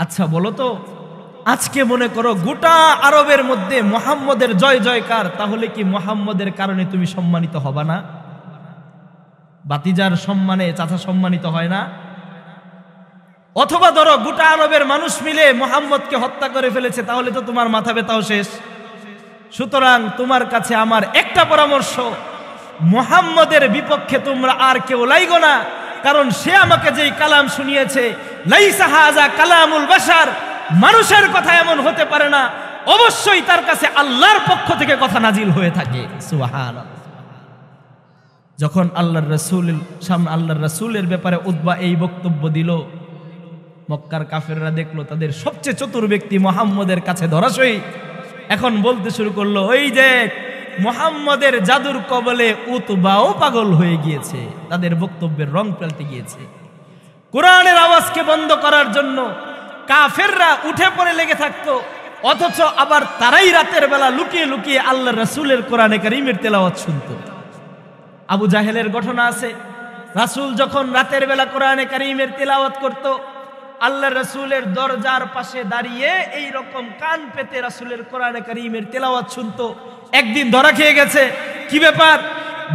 S1: আচ্ছা বলো তো, আজকে মনে করো গোটা আরবের মধ্যে মুহাম্মদের জয় জয়কার, তাহলে কি মুহাম্মদের কারণে তুমি সম্মানিত হবা না? ভাতিজার সম্মানে চাচা সম্মানিত হয় না? অথবা ধরো গোটা আরবের মানুষ মিলে মুহাম্মদকে হত্যা করে ফেলেছে, তাহলে তো তোমার মাথা ব্যথাও শেষ। সুতরাং তোমার কাছে আমার একটা পরামর্শ, মুহাম্মদের বিপক্ষে তোমরা আর কেউ লাইগো না, কারণ সে আমাকে যেই কালাম শুনিয়েছে, লাইসা হাযা কালামুল বাশার, মানুষের কথা এমন হতে পারে না, অবশ্যই তার কাছে আল্লাহর পক্ষ থেকে কথা নাজিল হয়ে থাকে। সুবহানাল্লাহ। যখন আল্লাহর রাসূলের ব্যাপারে উতবা এই বক্তব্য দিল, মক্কার কাফেররা দেখলো তাদের সবচেয়ে চতুর ব্যক্তি মুহাম্মদের কাছে ধরাশয়ী। এখন বলতে শুরু করলো, ওই যে মুহাম্মদের জাদুর কবলে উতবাও পাগল হয়ে গিয়েছে, তাদের বক্তব্যের রং পাল্টে গিয়েছে। কোরআনের আওয়াজকে বন্ধ করার জন্য কাফেররা উঠে পড়ে লেগে থাকতো, অথচ আবার তারাই রাতের বেলা লুকিয়ে লুকিয়ে আল্লাহর রাসূলের কোরআনে কারীমের তেলাওয়াত শুনতো। আবু জাহেলের ঘটনা আছে, রাসূল যখন রাতের বেলা কোরআনে কারীমের তেলাওয়াত করত, আল্লাহর রাসূলের দরজার পাশে দাঁড়িয়ে এই রকম কান পেতে রাসূলের কোরআনে কারীমের তেলাওয়াত শুনতো। একদিন ধরা খেয়ে গেছে। কি ব্যাপার?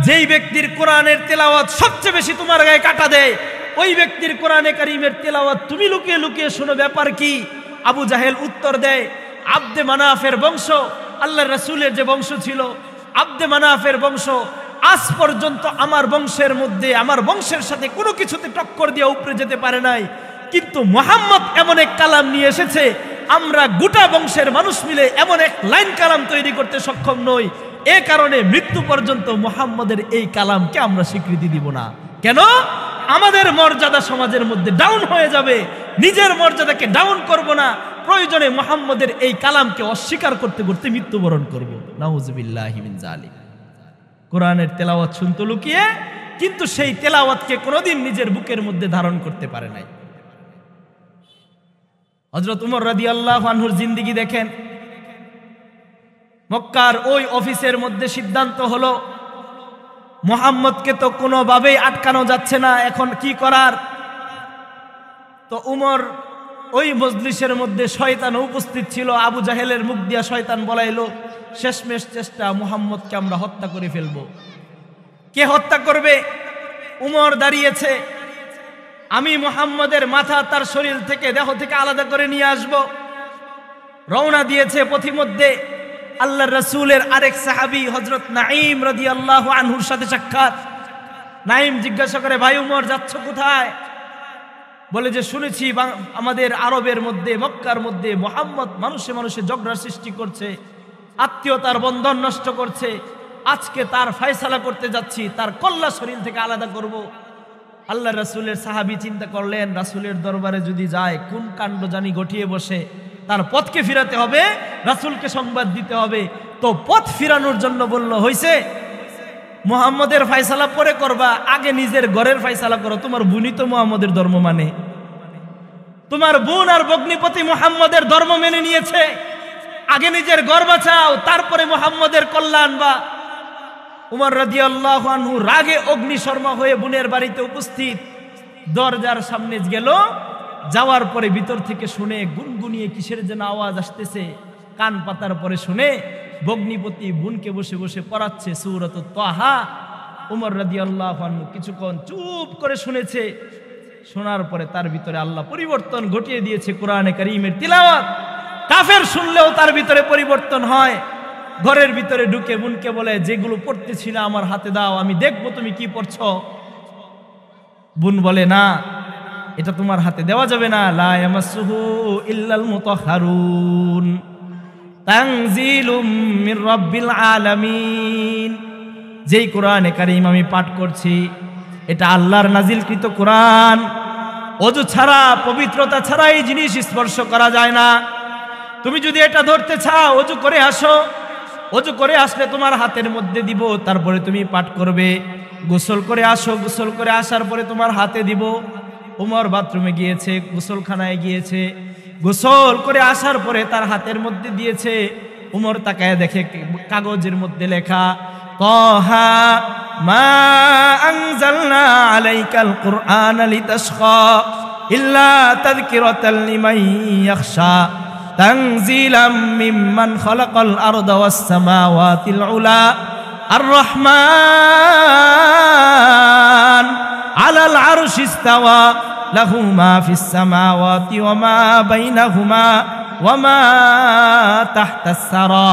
S1: যেই ব্যক্তির কোরআনের তেলাওয়াত সবচেয়ে বেশি তোমার গায়ে কাটা দেয়, ওই ব্যক্তির কোরআনে কারীমের তেলাওয়াত তুমি লুকিয়ে লুকিয়ে শোনো, ব্যাপার কি? আবু জাহেল উত্তর দেয়, আব্দে মানাফের বংশ, আল্লাহর রাসূলের যে বংশ ছিল, আব্দে মানাফের বংশ, আজ পর্যন্ত আমার বংশের মধ্যে আমার বংশের সাথে কোনো কিছুতে টক্কর দিয়ে উপরে যেতে পারে নাই, কিন্তু মুহাম্মদ এমন এক কালাম নিয়ে এসেছে, আমরা গোটা বংশের মানুষ মিলে এমন এক লাইন কালাম তৈরি করতে সক্ষম নই। এ কারণে মৃত্যু পর্যন্ত মুহাম্মদের এই কালামকে আমরা স্বীকৃতি দিব না। কেন? আমাদের মর্যাদা সমাজের মধ্যে ডাউন হয়ে যাবে, নিজের মর্যাদাকে ডাউন করব না, প্রয়োজনে মুহাম্মদের এই কালামকে অস্বীকার করতে করতে মৃত্যুবরণ করব। নাউজুবিল্লাহি মিন যালিক। কোরআনের তেলাওয়াত শুনতো লুকিয়ে, কিন্তু সেই তেলাওয়াতকে কোনোদিন নিজের বুকের মধ্যে ধারণ করতে পারে নাই। হযরত উমর রাদিয়াল্লাহু আনহুর জিন্দেগি দেখেন। মক্কার ওই অফিসের মধ্যে সিদ্ধান্ত হলো মুহাম্মদকে তো কোনোভাবেই আটকানো যাচ্ছে না, এখন কি করার? তো উমর ওই মজলিসের মধ্যে শয়তান উপস্থিত ছিল, আবু জাহেলের মুখ দিয়া শয়তান বলাইলো, শেষমেশ চেষ্টা, মুহাম্মদকে আমরা হত্যা করে ফেলবো। কে হত্যা করবে? উমর দাঁড়িয়েছে, আমি মুহাম্মদের মাথা তার শরীর থেকে, দেহ থেকে আলাদা করে নিয়ে আসব। রওনা দিয়েছে। পথিমধ্যে আল্লাহর রাসূলের আরেক সাহাবী হযরত নাঈম রাদিয়াল্লাহু আনহুর সাথে সাক্ষাৎ। নাঈম জিজ্ঞাসা করে, ভাই উমর যাচ্ছ কোথায়? বলে যে শুনেছি আমাদের আরবের মধ্যে, মক্কার মধ্যে মুহাম্মদ মানুষে মানুষে ঝগড়া সৃষ্টি করছে, আত্মীয়তার বন্ধন নষ্ট করছে, আজকে তার ফয়সালা করতে যাচ্ছি, তার কল্লা শরীর থেকে আলাদা করব। আল্লাহ রাসূলের সাহাবী চিন্তা করলেন, রাসূলের দরবারে যদি যায় কোন কাণ্ড জানি ঘটিয়ে বসে, তার পথকে ফিরাতে হবে, রাসূলকে সংবাদ দিতে হবে। তো পথ ফিরানোর জন্য বলল, হইছে মুহাম্মদের ফয়সালা পরে করবা, আগে নিজের ঘরের ফয়সালা করো। তোমার বোনই তো মুহাম্মদের ধর্ম মানে, তোমার বোন আর ভগ্নিপতি মুহাম্মদের ধর্ম মেনে নিয়েছে, আগে নিজের ঘর বাঁচাও, তারপরে মুহাম্মদের কল্যাণ বা। উমর রাদিয়াল্লাহু আনহু রাগে অগ্নিশর্মা হয়ে বোনের বাড়িতে উপস্থিত, দরজার সামনে গেল। যাওয়ার পরে ভিতর থেকে শুনে গুনগুনিয়ে কিসের যেন আওয়াজ আসতেছে, কান পাতার পরে শুনে ভগ্নিপতি বোনকে বসে বসে পড়াচ্ছে সূরাতুত তাহা। উমর রাদিয়াল্লাহু আনহু কিছুক্ষণ চুপ করে শুনেছে। শোনার পরে তার ভিতরে আল্লাহ পরিবর্তন ঘটিয়ে দিয়েছে কোরআনে কারীমের তিলাওয়াত। কাফের শুনলেও তার ভিতরে পরিবর্তন হয়। ঘরের ভিতরে ঢুকে বোনকে বলে, যেগুলো পড়তেছিল আমার হাতে দাও, আমি দেখবো তুমি কি পড়ছো। বোন বলে, না, এটা তোমার হাতে দেওয়া যাবে না। লা ইয়ামাসসুহু ইল্লাল মুতাহহারুন তানজিলুম মির রাব্বিল আলামিন। যেই কোরআনে কারীম আমি পাঠ করছি, এটা আল্লাহর নাজিলকৃত কোরআন। ওযু ছাড়া, পবিত্রতা ছাড়া এই জিনিস স্পর্শ করা যায় না। তুমি যদি এটা ধরতে চাও, ওযু করে আসো, ওযু করে আসলে তোমার হাতের মধ্যে দিব, তারপরে তুমি পাঠ করবে। গোসল করে আসো, গোসল করে আসার পরে তোমার হাতে দিব। উমর বাথরুমে গিয়েছে, গোসলখানায় গিয়েছে, গোসল করে আসার পরে তার হাতের মধ্যে দিয়েছে। উমর তাকায় দেখে কাগজের মধ্যে লেখা, তাহা মা আনজালনা আলাইকাল কুরআনা লিতাশকা ইল্লা তাযকিরাতাল লিমান ইয়াখশা তানজিলাম মিম্মান খালাকাল আরদা ওয়াস সামাওয়াতিল উলা আর রহমান আলাল আরশি ইস্তাওয়া লাহু মা ফিস সামাওয়াতি ওয়া মা বাইনাহুমা ওয়া মা তাহতাস সারা।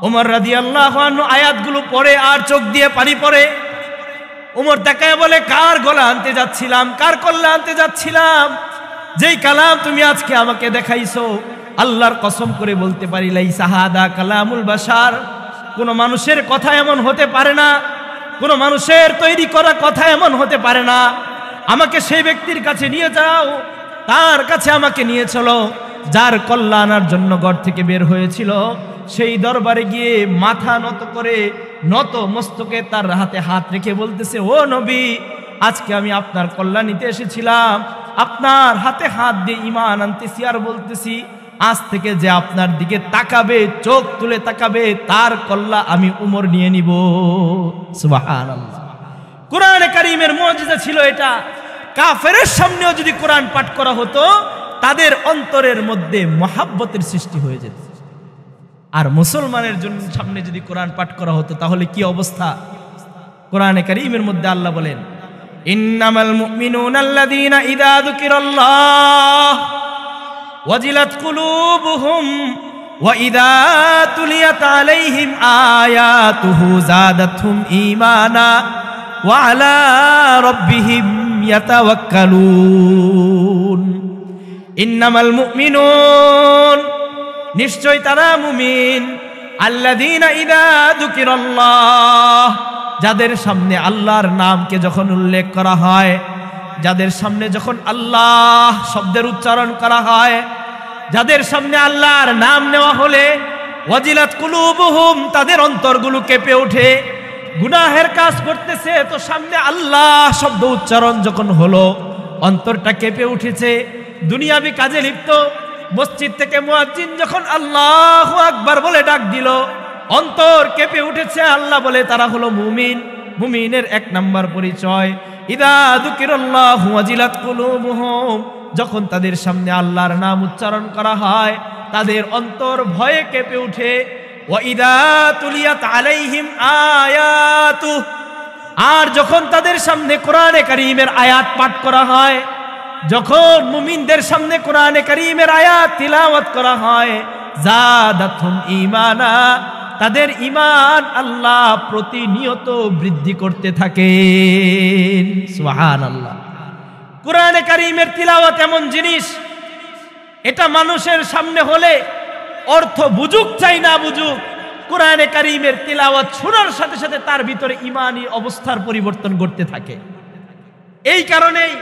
S1: ওমর রাদিয়াল্লাহু আনহু আয়াতগুলো পড়ে আর চোখ দিয়ে পানি পড়ে। ওমর তাকায় বলে, কার গলা আনতে যাচ্ছিলাম, কার কল্লা আনতে যাচ্ছিলাম। যেই কালাম তুমি আজকে আমাকে দেখাইছো, আল্লাহর কসম করে বলতে পারি, লাইসা হাদা কালামুল বাশার, কোন মানুষের কথা এমন হতে পারে না, কোন মানুষের তৈরি করা কথা এমন হতে পারে না। আমাকে সেই ব্যক্তির কাছে নিয়ে যাও, তার কাছে আমাকে নিয়ে চলো, যার কল্লা আনার জন্য ঘর থেকে বের হয়েছিল। সেই দরবারে গিয়ে মাথা নত করে, নত মস্তকে তার হাতে হাত রেখে বলতেছে, ও নবী, আজকে আমি আপনার কল্যাণ নিতে এসেছিলাম, আপনার হাতে হাত দিয়ে ঈমান আনতেছি আর বলতেছি, আজ থেকে যে আপনার দিকে তাকাবে, চোখ তুলে তাকাবে, তার কল্লা আমি উমর নিয়ে নিব। সুবহানাল্লাহ। কোরআনে কারীমের মুজিজা ছিল এটা। কাফেরের সামনেও যদি কোরআন পাঠ করা হতো, তাদের অন্তরের মধ্যে মহাব্বতের সৃষ্টি হয়ে যেত। আর মুসলমানের জন্য সামনে যদি কোরআন পাঠ করা হতো, তাহলে কি অবস্থা? কোরআনে কারীমের মধ্যে আল্লাহ বলেন, ইন্নামাল মুমিনুনা আল্লাযীনা ইযা যুকিরাল্লাহ ওয়াজিলাত কুলুবুহুম وَإِذَا تُلِيَتْ عَلَيْهِمْ آيَاتُهُ زَادَتْهُمْ إِيمَانًا وَعَلَى رَبِّهِمْ يَتَوَكَّلُونَ إِنَّمَا الْمُؤْمِنُونَ নিশ্চয় তারা মুমিন আল্লাযীনা ইযা যুকিরাল্লাহ যাদের সামনে আল্লাহর নামকে যখন উল্লেখ করা হয়, যাদের সামনে যখন আল্লাহ শব্দের উচ্চারণ করা হয়, যাদের সামনে আল্লাহর নাম নেওয়া হলে ওয়াজিলাত কুলুবুহুম তাদের অন্তরগুলো কেঁপে ওঠে। গুনাহের কাজ করতেছে তো সামনে আল্লাহ শব্দ উচ্চারণ যখন হলো অন্তরটা কেঁপে উঠেছে। দুনিয়াবি কাজে লিপ্ত, মসজিদ থেকে মুয়াজ্জিন যখন আল্লাহু আকবার বলে ডাক দিল অন্তর কেঁপে উঠেছে। আল্লাহ বলে তারা হলো মুমিন। মুমিনের এক নাম্বার পরিচয় ইযা যুকিরাল্লাহু ওয়াজিলাত কুলুবুহুম যখন তাদের সামনে আল্লাহর নাম উচ্চারণ করা হয় তাদের অন্তর ভয়ে কেঁপে ওঠে। ওয়াইদা তুলিয়াত আলাইহিম আয়াতু আর যখন তাদের সামনে কোরআনে কারীমের আয়াত পাঠ করা হয়, যখন মুমিনদের সামনে কোরআনে কারীমের আয়াত তিলাওয়াত করা হয় যাদাতহুম ঈমানা তাদের ঈমান আল্লাহ প্রতিনিয়ত বৃদ্ধি করতে থাকেন। সুবহানাল্লাহ। কোরআনে কারীমের তিলাওয়াত এমন জিনিস, এটা মানুষের সামনে হলে অর্থ বুঝুক চাই না বুঝুক, কোরআনে কারীমের তিলাওয়াত শোনার সাথে সাথে তার ভিতরে ঈমানি অবস্থার পরিবর্তন ঘটতে থাকে। এই কারণেই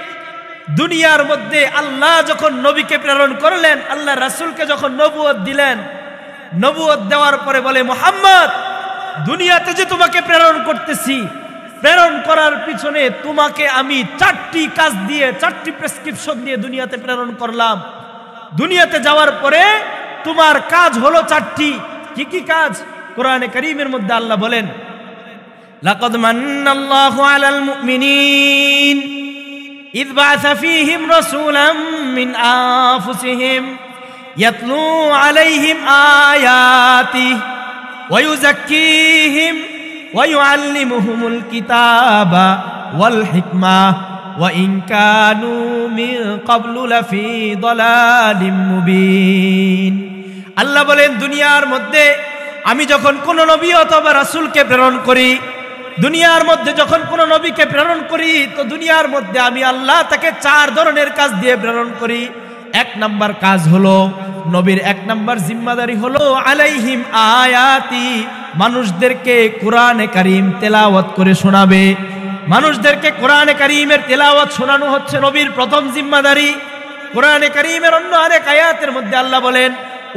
S1: দুনিয়ার মধ্যে আল্লাহ যখন নবীকে প্রেরণ করলেন, আল্লাহ রাসূলকে যখন নবুয়ত দিলেন, নবুয়ত দেওয়ার পরে বলে মুহাম্মদ দুনিয়াতে যে তোমাকে প্রেরণ করতেছি, প্রেরণ করার পিছনে তোমাকে আমি 4টি কাজ দিয়ে 4টি প্রেসক্রিপশন দিয়ে দুনিয়াতে প্রেরণ করলাম। দুনিয়াতে যাওয়ার পরে তোমার কাজ হলো 4টি। কি কি কাজ? কোরআনে কারীমের মধ্যে আল্লাহ বলেন লাকাদ মান্নাল্লাহু আলাল মুমিনিন ইয বা'আসা ফীহিম রাসূলাম মিন আনফুসিহিম ইয়াতলু আলাইহিম আয়াতিহি ওয়া ইউযাক্কিহিম ওয়া ইউআল্লিমুহুমুল কিতাবা ওয়াল হিকমা ওয়া ইন কানু মিন ক্বাবলু লাফি দালালিম মুবিন। আল্লাহ বলেন দুনিয়ার মধ্যে আমি যখন কোন নবী অথবা রাসূলকে প্রেরণ করি, দুনিয়ার মধ্যে যখন কোন নবীকে প্রেরণ করি তো দুনিয়ার মধ্যে আমি আল্লাহ তাকে 4 ধরনের কাজ দিয়ে প্রেরণ করি। 1 নাম্বার কাজ হলো, নবীর 1 নাম্বার জিম্মাদারি হলো আলাইহিম আয়াতি মানুষদেরকে কোরআনে কারীম তেলাওয়াত করে শোনাবে। মানুষদেরকে কোরআনে কারীমের তেলাওয়াত শোনানো হচ্ছে নবীর প্রথম জিম্মাদারি। কোরআনে কারীমের অন্য আরেক আয়াতের মধ্যে আল্লাহ বলেন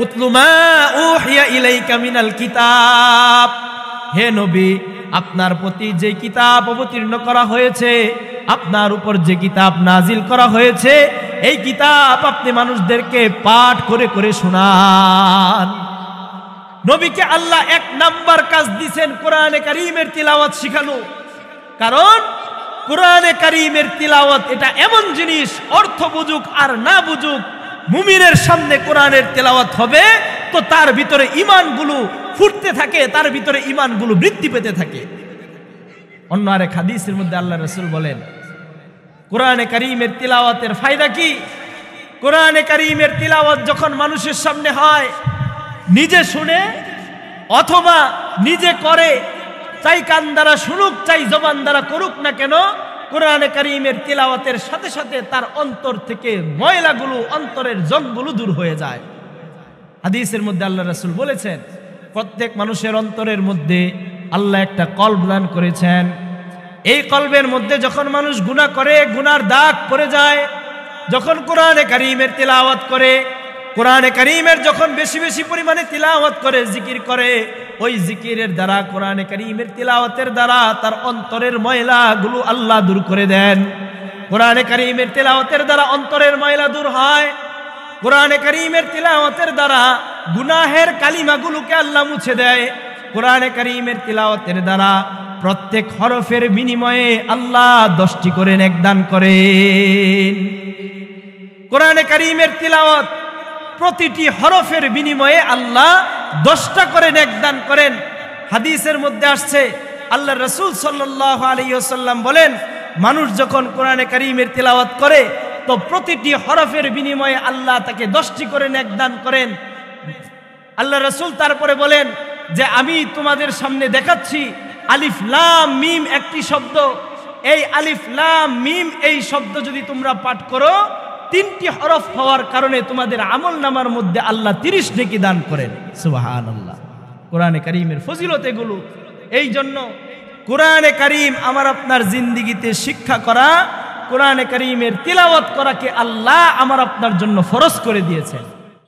S1: উতলু মা উহিয়া ইলাইকা মিনাল কিতাব, হে নবী আপনার প্রতি যে কিতাব অবতীর্ণ করা হয়েছে, আপনার উপর যে কিতাব নাজিল করা হয়েছে এই কিতাব আপনি মানুষদেরকে পাঠ করে করে শোনান। নবীকে আল্লাহ 1 নাম্বার কাজ দিয়েছেন কোরআনে কারীমের তিলাওয়াত শিখানো। কারণ কোরআনে কারীমের তিলাওয়াত এটা এমন জিনিস, অর্থ বুঝুক আর না বুঝুক মুমিনের সামনে কোরআনের তেলাওয়াত হবে তো তার ভিতরে ঈমানগুলো ফুটতে থাকে, তার ভিতরে ঈমানগুলো বৃদ্ধি পেতে থাকে। অন্য আরেক হাদিসের মধ্যে আল্লাহ রাসূল বলেন কোরআনে কারীমের তিলাওয়াতের ফায়দা কি? কোরআনে কারীমের তিলাওয়াত যখন মানুষের সামনে হয়, নিজে শুনে অথবা নিজে করে, চাই কান দ্বারা শুনুক চাই জবান দ্বারা করুক না কেন, কোরআনে কারীমের তিলাওয়াতের সাথে সাথে তার অন্তর থেকে ময়লাগুলো, অন্তরের জংগুলো দূর হয়ে যায়। হাদিসের মধ্যে আল্লাহ রাসূল বলেছেন প্রত্যেক মানুষের অন্তরের মধ্যে আল্লাহ একটা কলব দান করেছেন। এই কলবের মধ্যে যখন মানুষ গুনাহ করে, গুনার দাগ পড়ে যায়। যখন কোরআনে কারীমের তিলাওয়াত করে, কোরআনে কারীমের যখন বেশি বেশি পরিমাণে তিলাওয়াত করে, জিকির করে, ওই জিকিরের দ্বারা, কোরআনে কারীমের তিলাওয়াতের দ্বারা তার অন্তরের ময়লাগুলো আল্লাহ দূর করে দেন। কোরআনে কারীমের তিলাওয়াতের দ্বারা অন্তরের ময়লা দূর হয়। কোরআনে কারীমের তিলাওয়াতের দ্বারা গুনাহের কালিমাগুলোকে আল্লাহ মুছে দেয়। কোরআনে কারীমের তিলাওয়াতের দ্বারা প্রত্যেক হরফের বিনিময়ে আল্লাহ 10টি করে নেক দান করেন। কোরআনে কারীমের তিলাওয়াত প্রতিটি হরফের বিনিময়ে আল্লাহ 10টা করে নেক দান করেন। হাদিসের মধ্যে আসছে আল্লাহ রাসূল সাল্লাল্লাহু আলাইহি ওয়াসাল্লাম বলেন মানুষ যখন কোরআনে কারীমের তিলাওয়াত করে তো প্রতিটি হরফের বিনিময়ে আল্লাহ তাকে 10টি করে নেক দান করেন। আল্লাহ রাসূল তারপরে বলেন যে আমি তোমাদের সামনে দেখাচ্ছি আলিফ লাম মিম একটি শব্দ। এই আলিফ লাম মিম এই শব্দ যদি তোমরা পাঠ করো, 3টি হরফ হওয়ার কারণে তোমাদের আমল নামার মধ্যে আল্লাহ 30 নেকি দান করেন। সুবহানাল্লাহ। কোরআনে কারীমের ফজিলত এগুলো। এই জন্য কোরআনে কারীম আমার আপনার জিন্দেগিতে শিক্ষা করা, কোরআনে কারীমের তিলাওয়াত করাকে আল্লাহ আমার আপনার জন্য ফরজ করে দিয়েছেন।